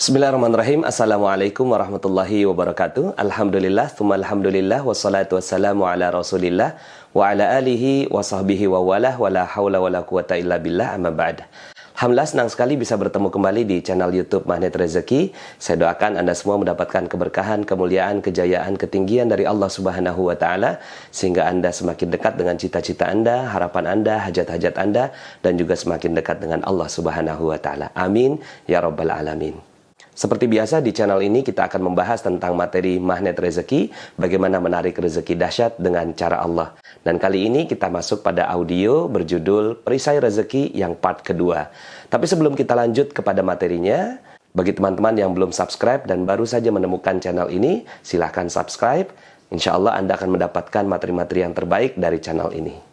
Bismillahirrahmanirrahim. Assalamualaikum warahmatullahi wabarakatuh. Alhamdulillah, thumma alhamdulillah, wassalatu wassalamu ala rasulillah wa ala alihi wa sahbihi wa walah wa la hawla wa la quwata illa billah, amma ba'd. Alhamdulillah, senang sekali bisa bertemu kembali di channel YouTube Magnet Rezeki. Saya doakan Anda semua mendapatkan keberkahan, kemuliaan, kejayaan, ketinggian dari Allah Subhanahu wa Ta'ala, sehingga Anda semakin dekat dengan cita-cita Anda, harapan Anda, hajat-hajat Anda, dan juga semakin dekat dengan Allah Subhanahu wa Ta'ala. Amin ya Rabbal Alamin. Seperti biasa di channel ini kita akan membahas tentang materi magnet rezeki, bagaimana menarik rezeki dahsyat dengan cara Allah. Dan kali ini kita masuk pada audio berjudul Perisai Rezeki yang part kedua. Tapi sebelum kita lanjut kepada materinya, bagi teman-teman yang belum subscribe dan baru saja menemukan channel ini, silahkan subscribe. Insya Allah Anda akan mendapatkan materi-materi yang terbaik dari channel ini.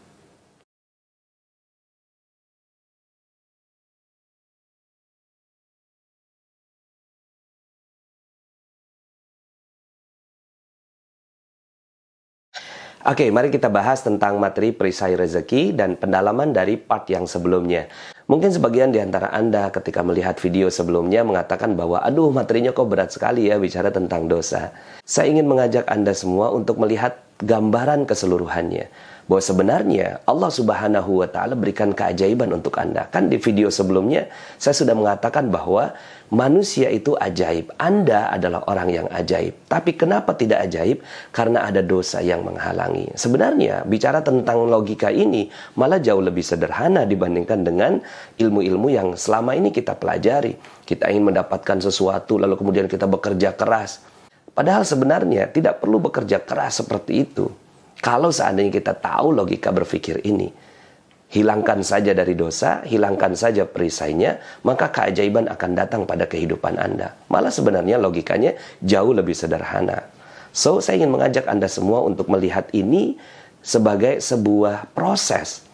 Oke, mari kita bahas tentang materi perisai rezeki dan pendalaman dari part yang sebelumnya. Mungkin sebagian di antara Anda ketika melihat video sebelumnya mengatakan bahwa, aduh materinya kok berat sekali ya bicara tentang dosa. Saya ingin mengajak Anda semua untuk melihat gambaran keseluruhannya. Bahwa sebenarnya Allah Subhanahu wa Ta'ala berikan keajaiban untuk Anda. Kan di video sebelumnya saya sudah mengatakan bahwa manusia itu ajaib. Anda adalah orang yang ajaib. Tapi kenapa tidak ajaib? Karena ada dosa yang menghalangi. Sebenarnya bicara tentang logika ini malah jauh lebih sederhana dibandingkan dengan ilmu-ilmu yang selama ini kita pelajari. Kita ingin mendapatkan sesuatu lalu kemudian kita bekerja keras. Padahal sebenarnya tidak perlu bekerja keras seperti itu. Kalau seandainya kita tahu logika berpikir ini, hilangkan saja dari dosa, hilangkan saja perisainya, maka keajaiban akan datang pada kehidupan Anda. Malah sebenarnya logikanya jauh lebih sederhana. So, saya ingin mengajak Anda semua untuk melihat ini sebagai sebuah proses.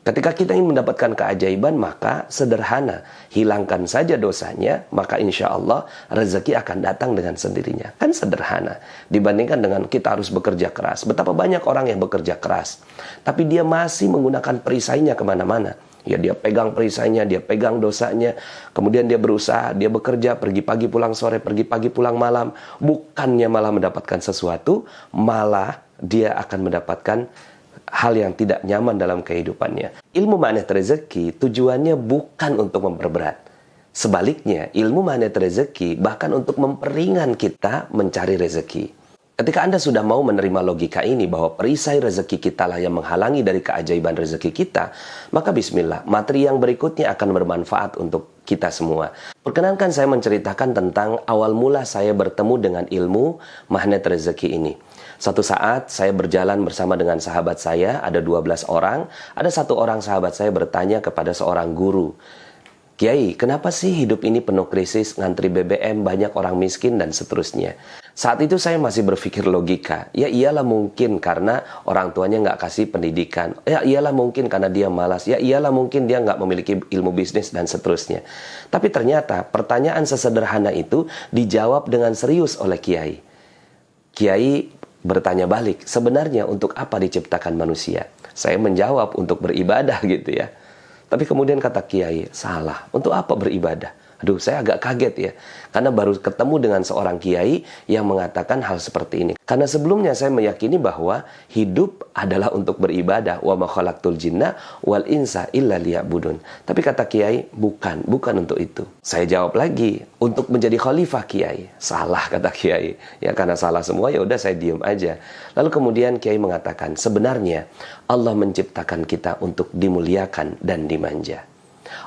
Ketika kita ingin mendapatkan keajaiban, maka sederhana. Hilangkan saja dosanya, maka insya Allah rezeki akan datang dengan sendirinya. Kan sederhana. Dibandingkan dengan kita harus bekerja keras. Betapa banyak orang yang bekerja keras, tapi dia masih menggunakan perisainya kemana-mana. Ya, dia pegang perisainya, dia pegang dosanya. Kemudian dia berusaha, dia bekerja, pergi pagi pulang sore, pergi pagi pulang malam. Bukannya malah mendapatkan sesuatu, malah dia akan mendapatkan hal yang tidak nyaman dalam kehidupannya. Ilmu magnet rezeki tujuannya bukan untuk memperberat. Sebaliknya, ilmu magnet rezeki bahkan untuk memperingan kita mencari rezeki. Ketika Anda sudah mau menerima logika ini bahwa perisai rezeki kita lah yang menghalangi dari keajaiban rezeki kita, maka bismillah, materi yang berikutnya akan bermanfaat untuk kita semua. Perkenankan saya menceritakan tentang awal mula saya bertemu dengan ilmu magnet rezeki ini. Satu saat saya berjalan bersama dengan sahabat saya, ada 12 orang. Ada satu orang sahabat saya bertanya kepada seorang guru, "Kiai, kenapa sih hidup ini penuh krisis, ngantri BBM, banyak orang miskin dan seterusnya?" Saat itu saya masih berpikir logika. Ya iyalah mungkin karena orang tuanya nggak kasih pendidikan. Ya iyalah mungkin karena dia malas. Ya iyalah mungkin dia nggak memiliki ilmu bisnis dan seterusnya. Tapi ternyata pertanyaan sesederhana itu dijawab dengan serius oleh Kiai. Kiai bertanya balik, sebenarnya untuk apa diciptakan manusia? Saya menjawab untuk beribadah gitu ya. Tapi kemudian kata Kiai, salah. Untuk apa beribadah? Aduh, saya agak kaget ya. Karena baru ketemu dengan seorang Kiai yang mengatakan hal seperti ini. Karena sebelumnya saya meyakini bahwa hidup adalah untuk beribadah. Wa ma khalaqtul jinna wal insa illa liya'budun. Tapi kata Kiai, bukan untuk itu. Saya jawab lagi, untuk menjadi khalifah Kiai. Salah kata Kiai. Ya karena salah semua ya udah saya diem aja. Lalu kemudian Kiai mengatakan, sebenarnya Allah menciptakan kita untuk dimuliakan dan dimanja.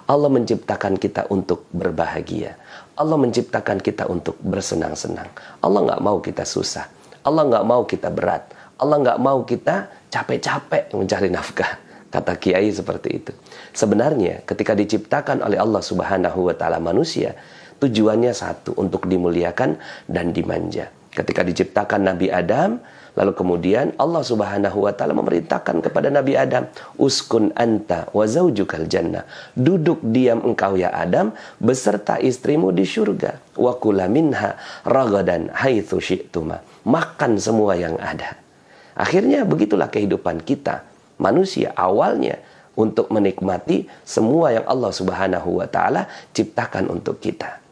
Allah menciptakan kita untuk berbahagia. Allah menciptakan kita untuk bersenang-senang. Allah nggak mau kita susah. Allah nggak mau kita berat. Allah nggak mau kita capek-capek mencari nafkah. Kata Kiai seperti itu. Sebenarnya ketika diciptakan oleh Allah Subhanahu wa Ta'ala manusia, tujuannya satu, untuk dimuliakan dan dimanja. Ketika diciptakan Nabi Adam, lalu kemudian Allah Subhanahu wa Ta'ala memerintahkan kepada Nabi Adam, uskun anta wa zaujukal jannah. Duduk diam engkau ya Adam beserta istrimu di surga. Wa kula minha ragadan haitsu syi'tuma. Makan semua yang ada. Akhirnya begitulah kehidupan kita. Manusia awalnya untuk menikmati semua yang Allah Subhanahu wa Ta'ala ciptakan untuk kita.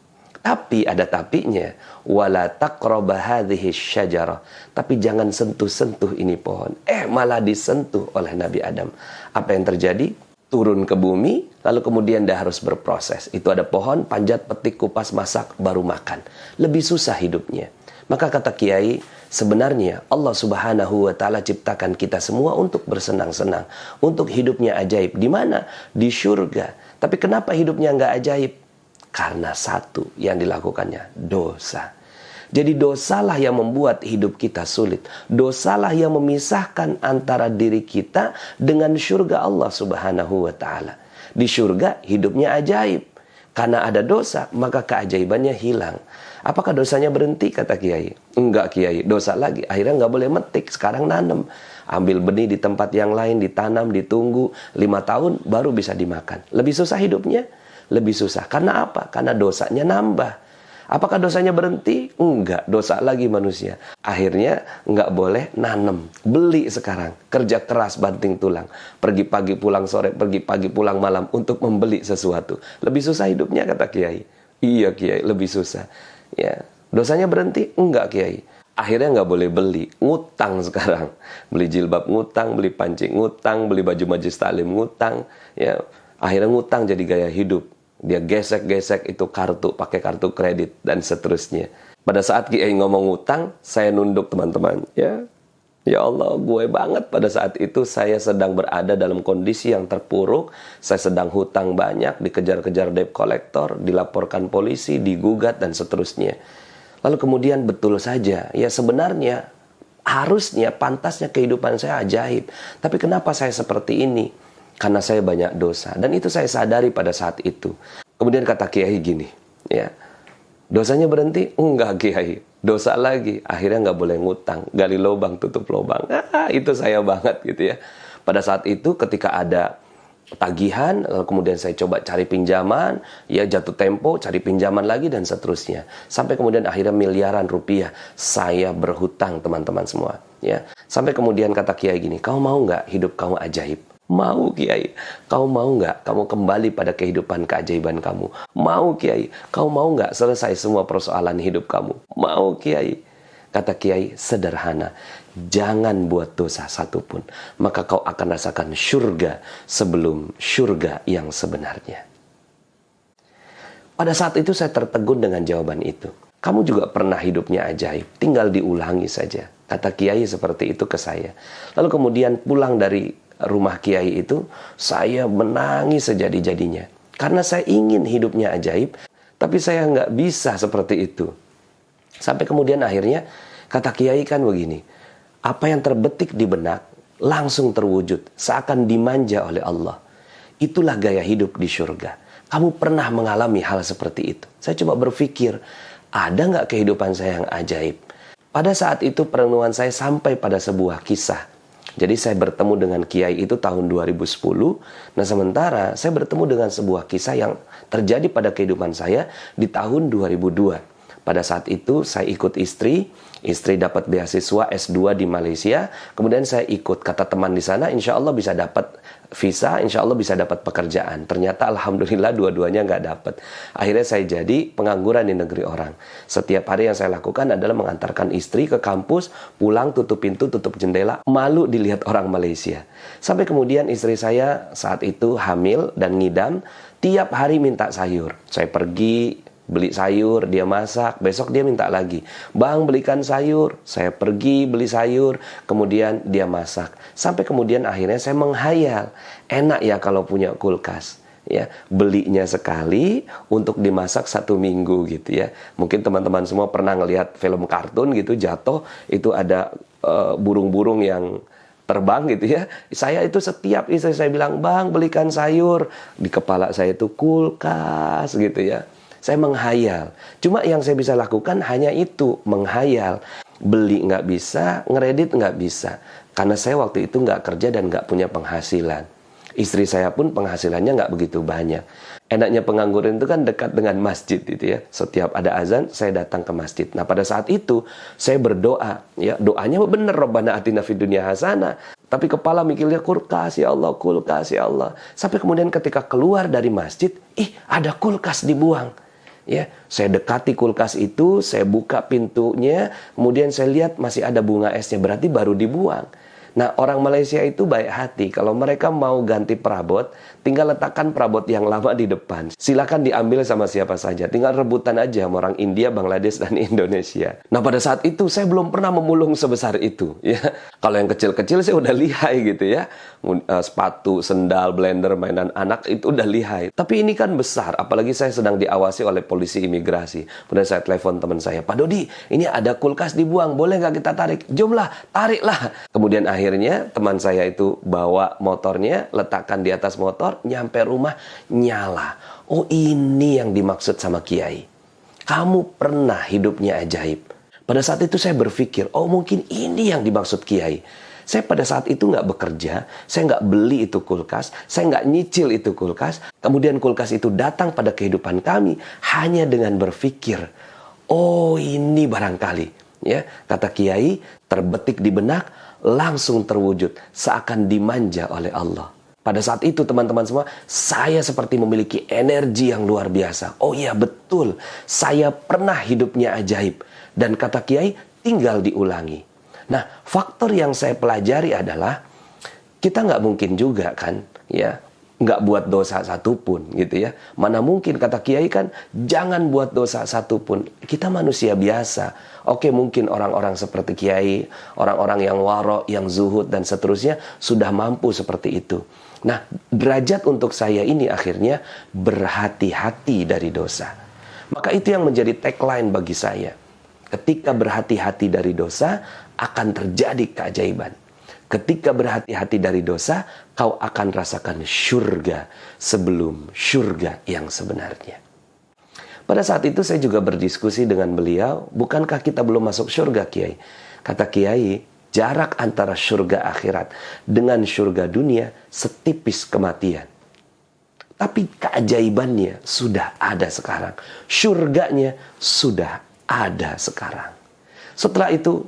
Tapi ada tapinya, wala taqraba hadhihi syajarah. Tapi jangan sentuh-sentuh ini pohon. Malah disentuh oleh Nabi Adam. Apa yang terjadi? Turun ke bumi, lalu kemudian dia harus berproses. Itu ada pohon, panjat, petik, kupas, masak, baru makan. Lebih susah hidupnya. Maka kata Kiai, sebenarnya Allah Subhanahu wa Ta'ala ciptakan kita semua untuk bersenang-senang, untuk hidupnya ajaib. Di mana? Di surga. Tapi kenapa hidupnya nggak ajaib? Karena satu yang dilakukannya, dosa. Jadi dosalah yang membuat hidup kita sulit. Dosalah yang memisahkan antara diri kita dengan surga Allah Subhanahu wa Ta'ala. Di surga hidupnya ajaib. Karena ada dosa, maka keajaibannya hilang. Apakah dosanya berhenti? Kata Kiai. Enggak Kiai, dosa lagi. Akhirnya nggak boleh metik, sekarang nanam. Ambil benih di tempat yang lain, ditanam, ditunggu 5 tahun, baru bisa dimakan. Lebih susah hidupnya? Lebih susah. Karena apa? Karena dosanya nambah. Apakah dosanya berhenti? Enggak, dosa lagi manusia. Akhirnya nggak boleh nanam. Beli sekarang. Kerja keras banting tulang. Pergi pagi pulang sore, pergi pagi pulang malam untuk membeli sesuatu. Lebih susah hidupnya kata Kiai. Iya Kiai, lebih susah. Ya, dosanya berhenti? Enggak Kiai. Akhirnya nggak boleh beli, ngutang sekarang. Beli jilbab ngutang, beli pancing ngutang, beli baju majlis taklim ngutang. Ya, akhirnya ngutang jadi gaya hidup. Dia gesek-gesek itu kartu, pakai kartu kredit, dan seterusnya. Pada saat Kiai ngomong ngutang, saya nunduk teman-teman. Ya Allah, gue banget pada saat itu saya sedang berada dalam kondisi yang terpuruk. Saya sedang hutang banyak, dikejar-kejar debt collector, dilaporkan polisi, digugat, dan seterusnya. Lalu kemudian betul saja, ya sebenarnya harusnya, pantasnya kehidupan saya ajaib. Tapi kenapa saya seperti ini? Karena saya banyak dosa. Dan itu saya sadari pada saat itu. Kemudian kata Kiai gini, ya, dosanya berhenti? Enggak Kiai, dosa lagi. Akhirnya nggak boleh ngutang, gali lubang, tutup lubang. Itu saya banget gitu ya. Pada saat itu ketika ada tagihan, lalu kemudian saya coba cari pinjaman, ya jatuh tempo, cari pinjaman lagi, dan seterusnya. Sampai kemudian akhirnya miliaran rupiah saya berhutang teman-teman semua. Ya. Sampai kemudian kata Kiai gini, kau mau nggak hidup kamu ajaib? Mau Kiai. Kau mau nggak kamu kembali pada kehidupan keajaiban kamu? Mau Kiai. Kau mau nggak selesai semua persoalan hidup kamu? Mau Kiai. Kata Kiai, sederhana. Jangan buat dosa satupun. Maka kau akan rasakan surga sebelum surga yang sebenarnya. Pada saat itu saya tertegun dengan jawaban itu. Kamu juga pernah hidupnya ajaib. Tinggal diulangi saja. Kata Kiai seperti itu ke saya. Lalu kemudian pulang dari rumah Kiai itu, saya menangis sejadi-jadinya. Karena saya ingin hidupnya ajaib, tapi saya nggak bisa seperti itu. Sampai kemudian akhirnya, kata Kiai kan begini, apa yang terbetik di benak, langsung terwujud, seakan dimanja oleh Allah. Itulah gaya hidup di surga. Kamu pernah mengalami hal seperti itu? Saya coba berpikir, ada nggak kehidupan saya yang ajaib? Pada saat itu perenungan saya sampai pada sebuah kisah. Jadi saya bertemu dengan Kiai itu tahun 2010. Nah sementara saya bertemu dengan sebuah kisah yang terjadi pada kehidupan saya di tahun 2002. Pada saat itu saya ikut istri dapat beasiswa S2 di Malaysia. Kemudian saya ikut, kata teman di sana, insya Allah bisa dapat visa, insya Allah bisa dapat pekerjaan. Ternyata alhamdulillah dua-duanya nggak dapat. Akhirnya saya jadi pengangguran di negeri orang. Setiap hari yang saya lakukan adalah mengantarkan istri ke kampus, pulang tutup pintu, tutup jendela, malu dilihat orang Malaysia. Sampai kemudian istri saya saat itu hamil dan ngidam, tiap hari minta sayur. Saya pergi beli sayur, dia masak, besok dia minta lagi, bang belikan sayur, saya pergi beli sayur, kemudian dia masak. Sampai kemudian akhirnya saya menghayal, enak ya kalau punya kulkas, ya belinya sekali untuk dimasak 1 minggu gitu ya. Mungkin teman-teman semua pernah ngelihat film kartun gitu, jatuh itu ada burung-burung yang terbang gitu ya. Saya itu setiap istri saya bilang, bang belikan sayur, di kepala saya itu kulkas gitu ya. Saya menghayal. Cuma yang saya bisa lakukan hanya itu, menghayal. Beli nggak bisa, ngeredit nggak bisa. Karena saya waktu itu nggak kerja dan nggak punya penghasilan. Istri saya pun penghasilannya nggak begitu banyak. Enaknya pengangguran itu kan dekat dengan masjid gitu ya. Setiap ada azan, saya datang ke masjid. Nah pada saat itu, saya berdoa. Ya, doanya bener, Rabbana atina fid dunya hasanah. Tapi kepala mikirnya kulkas ya Allah, kulkas ya Allah. Sampai kemudian ketika keluar dari masjid, ada kulkas dibuang. Ya, saya dekati kulkas itu, saya buka pintunya, kemudian saya lihat masih ada bunga esnya, berarti baru dibuang. Nah, orang Malaysia itu baik hati. Kalau mereka mau ganti perabot, tinggal letakkan perabot yang lama di depan. Silakan diambil sama siapa saja. Tinggal rebutan aja sama orang India, Bangladesh, dan Indonesia. Nah, pada saat itu saya belum pernah memulung sebesar itu. Ya, kalau yang kecil-kecil saya udah lihai gitu ya. Sepatu, sendal, blender, mainan anak itu udah lihai. Tapi ini kan besar, apalagi saya sedang diawasi oleh polisi imigrasi. Kemudian saya telepon teman saya, Pak Dodi, ini ada kulkas dibuang, boleh nggak kita tarik? Jomlah, tariklah. Kemudian akhirnya teman saya itu bawa motornya, letakkan di atas motor, nyampe rumah, nyala. Oh, ini yang dimaksud sama Kiai. Kamu pernah hidupnya ajaib. Pada saat itu saya berpikir, oh mungkin ini yang dimaksud Kiai. Saya pada saat itu nggak bekerja, saya nggak beli itu kulkas, saya nggak nyicil itu kulkas. Kemudian kulkas itu datang pada kehidupan kami hanya dengan berpikir, oh ini barangkali. Ya, kata Kiai, terbetik di benak, langsung terwujud, seakan dimanja oleh Allah. Pada saat itu teman-teman semua, saya seperti memiliki energi yang luar biasa. Oh iya betul, saya pernah hidupnya ajaib. Dan kata Kiai, tinggal diulangi. Nah, faktor yang saya pelajari adalah kita nggak mungkin juga kan, ya, nggak buat dosa satupun gitu ya. Mana mungkin, kata Kiai kan, jangan buat dosa satupun. Kita manusia biasa. Oke, mungkin orang-orang seperti Kiai, orang-orang yang waro, yang zuhud dan seterusnya sudah mampu seperti itu. Nah, derajat untuk saya ini akhirnya berhati-hati dari dosa. Maka itu yang menjadi tagline bagi saya. Ketika berhati-hati dari dosa, akan terjadi keajaiban. Ketika berhati-hati dari dosa, kau akan rasakan syurga sebelum syurga yang sebenarnya. Pada saat itu saya juga berdiskusi dengan beliau, bukankah kita belum masuk syurga, Kiai? Kata Kiai, jarak antara syurga akhirat dengan syurga dunia setipis kematian. Tapi keajaibannya sudah ada sekarang. Syurganya sudah ada sekarang. Setelah itu,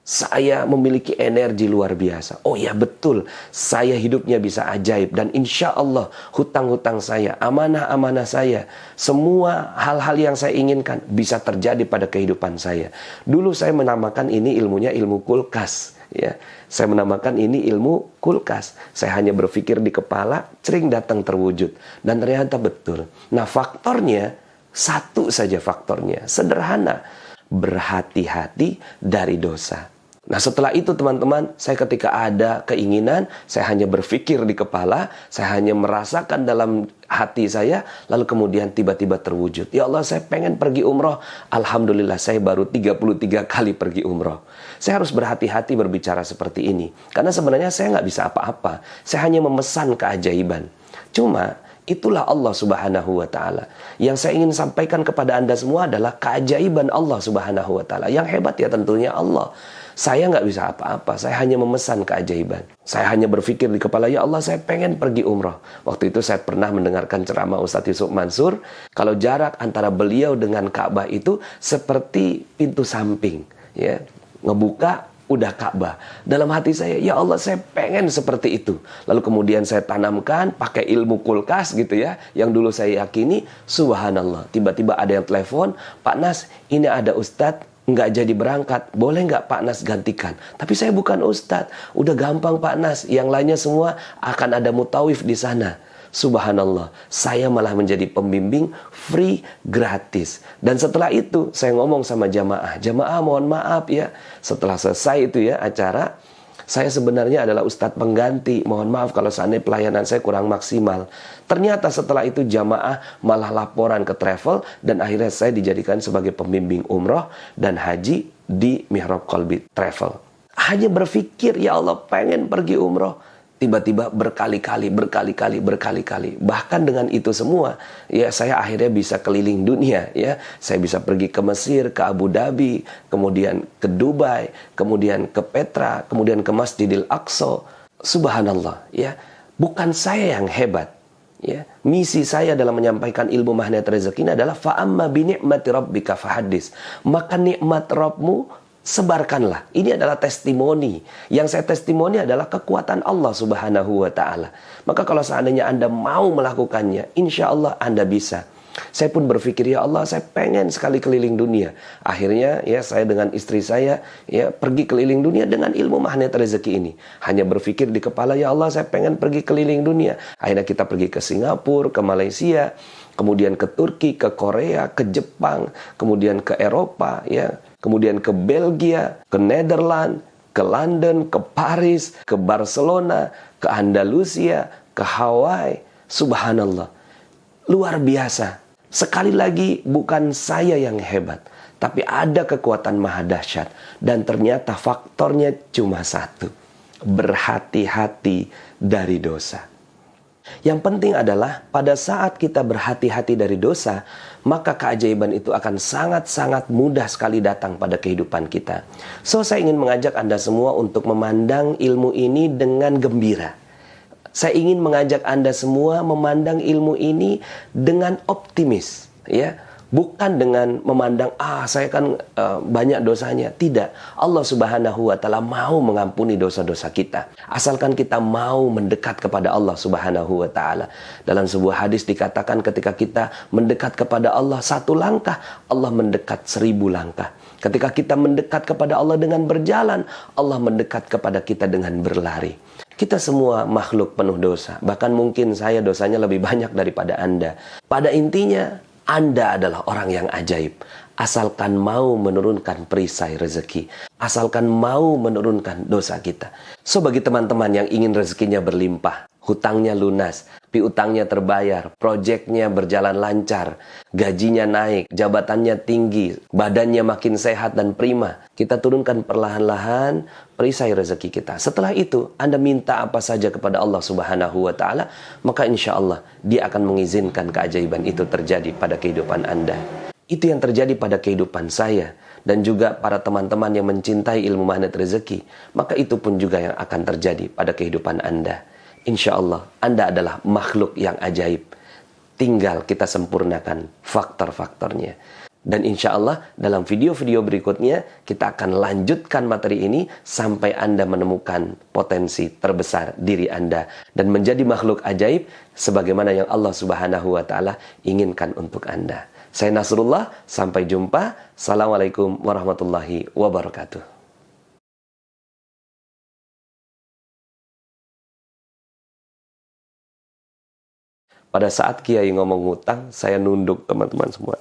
saya memiliki energi luar biasa. Oh ya betul, saya hidupnya bisa ajaib. Dan insya Allah hutang-hutang saya, amanah-amanah saya, semua hal-hal yang saya inginkan bisa terjadi pada kehidupan saya. Dulu saya menamakan ini ilmunya ilmu kulkas. Ya, saya menamakan ini ilmu kulkas. Saya hanya berpikir di kepala, cering datang terwujud. Dan ternyata betul. Nah faktornya, satu saja faktornya, sederhana. Berhati-hati dari dosa. Nah setelah itu teman-teman, saya ketika ada keinginan, saya hanya berpikir di kepala, saya hanya merasakan dalam hati saya, lalu kemudian tiba-tiba terwujud. Ya Allah, saya pengen pergi umroh. Alhamdulillah, saya baru 33 kali pergi umroh. Saya harus berhati-hati berbicara seperti ini. Karena sebenarnya saya nggak bisa apa-apa. Saya hanya memesan keajaiban. Cuma, itulah Allah Subhanahu wa Ta'ala. Yang saya ingin sampaikan kepada Anda semua adalah keajaiban Allah Subhanahu wa Ta'ala. Yang hebat ya tentunya Allah. Saya nggak bisa apa-apa, saya hanya memesan keajaiban. Saya hanya berpikir di kepala, ya Allah saya pengen pergi umroh. Waktu itu saya pernah mendengarkan ceramah Ustadz Yusuf Mansur, kalau jarak antara beliau dengan Ka'bah itu seperti pintu samping. Ya, ngebuka, udah Ka'bah. Dalam hati saya, ya Allah saya pengen seperti itu. Lalu kemudian saya tanamkan pakai ilmu kulkas gitu ya, yang dulu saya yakini, subhanallah. Tiba-tiba ada yang telepon, Pak Nas, ini ada Ustadz nggak jadi berangkat, boleh nggak Pak Nas gantikan? Tapi saya bukan Ustadz, udah gampang Pak Nas, yang lainnya semua akan ada mutawif di sana. Subhanallah, saya malah menjadi pembimbing free, gratis. Dan setelah itu saya ngomong sama jamaah mohon maaf ya, setelah selesai itu ya acara, saya sebenarnya adalah Ustadz pengganti. Mohon maaf kalau seandainya pelayanan saya kurang maksimal. Ternyata setelah itu jamaah malah laporan ke travel. Dan akhirnya saya dijadikan sebagai pembimbing umroh dan haji di Mihrab Qalbi Travel. Hanya berpikir, ya Allah pengen pergi umroh. Tiba-tiba berkali-kali. Bahkan dengan itu semua, ya saya akhirnya bisa keliling dunia. Ya, saya bisa pergi ke Mesir, ke Abu Dhabi, kemudian ke Dubai, kemudian ke Petra, kemudian ke Masjidil Aqsa. Subhanallah, ya, bukan saya yang hebat. Ya, misi saya dalam menyampaikan ilmu magnet rezeki ini adalah fa'amma binikmati rabbika fahaddis. Maka nikmat Rabbmu sebarkanlah. Ini adalah testimoni. Yang saya testimoni adalah kekuatan Allah Subhanahu wa Ta'ala. Maka kalau seandainya Anda mau melakukannya, insya Allah Anda bisa. Saya pun berpikir, ya Allah, saya pengen sekali keliling dunia. Akhirnya ya saya dengan istri saya ya pergi keliling dunia dengan ilmu magnet rezeki ini. Hanya berpikir di kepala, ya Allah, saya pengen pergi keliling dunia. Akhirnya kita pergi ke Singapura, ke Malaysia, kemudian ke Turki, ke Korea, ke Jepang, kemudian ke Eropa, ya, kemudian ke Belgia, ke Nederland, ke London, ke Paris, ke Barcelona, ke Andalusia, ke Hawaii. Subhanallah. Luar biasa. Sekali lagi, bukan saya yang hebat, tapi ada kekuatan maha dahsyat. Dan ternyata faktornya cuma satu. Berhati-hati dari dosa. Yang penting adalah pada saat kita berhati-hati dari dosa, maka keajaiban itu akan sangat-sangat mudah sekali datang pada kehidupan kita. So, saya ingin mengajak Anda semua untuk memandang ilmu ini dengan gembira. Saya ingin mengajak Anda semua memandang ilmu ini dengan optimis, ya. Bukan dengan memandang, saya kan banyak dosanya. Tidak. Allah Subhanahu wa Ta'ala mau mengampuni dosa-dosa kita. Asalkan kita mau mendekat kepada Allah Subhanahu wa Ta'ala. Dalam sebuah hadis dikatakan ketika kita mendekat kepada Allah 1 langkah, Allah mendekat 1000 langkah. Ketika kita mendekat kepada Allah dengan berjalan, Allah mendekat kepada kita dengan berlari. Kita semua makhluk penuh dosa. Bahkan mungkin saya dosanya lebih banyak daripada Anda. Pada intinya, Anda adalah orang yang ajaib. Asalkan mau menurunkan perisai rezeki. Asalkan mau menurunkan dosa kita. So, bagi teman-teman yang ingin rezekinya berlimpah, hutangnya lunas, piutangnya terbayar, proyeknya berjalan lancar, gajinya naik, jabatannya tinggi, badannya makin sehat dan prima, kita turunkan perlahan-lahan perisai rezeki kita. Setelah itu, Anda minta apa saja kepada Allah Subhanahu wa Ta'ala, maka insya Allah Dia akan mengizinkan keajaiban itu terjadi pada kehidupan Anda. Itu yang terjadi pada kehidupan saya dan juga para teman-teman yang mencintai ilmu magnet rezeki. Maka itu pun juga yang akan terjadi pada kehidupan Anda. Insya Allah Anda adalah makhluk yang ajaib. Tinggal kita sempurnakan faktor-faktornya. Dan insya Allah dalam video-video berikutnya kita akan lanjutkan materi ini sampai Anda menemukan potensi terbesar diri Anda dan menjadi makhluk ajaib sebagaimana yang Allah Subhanahu wa Ta'ala inginkan untuk Anda. Saya Nasrullah, sampai jumpa. Assalamualaikum warahmatullahi wabarakatuh. Pada saat Kiai ngomong ngutang, saya nunduk teman-teman semua.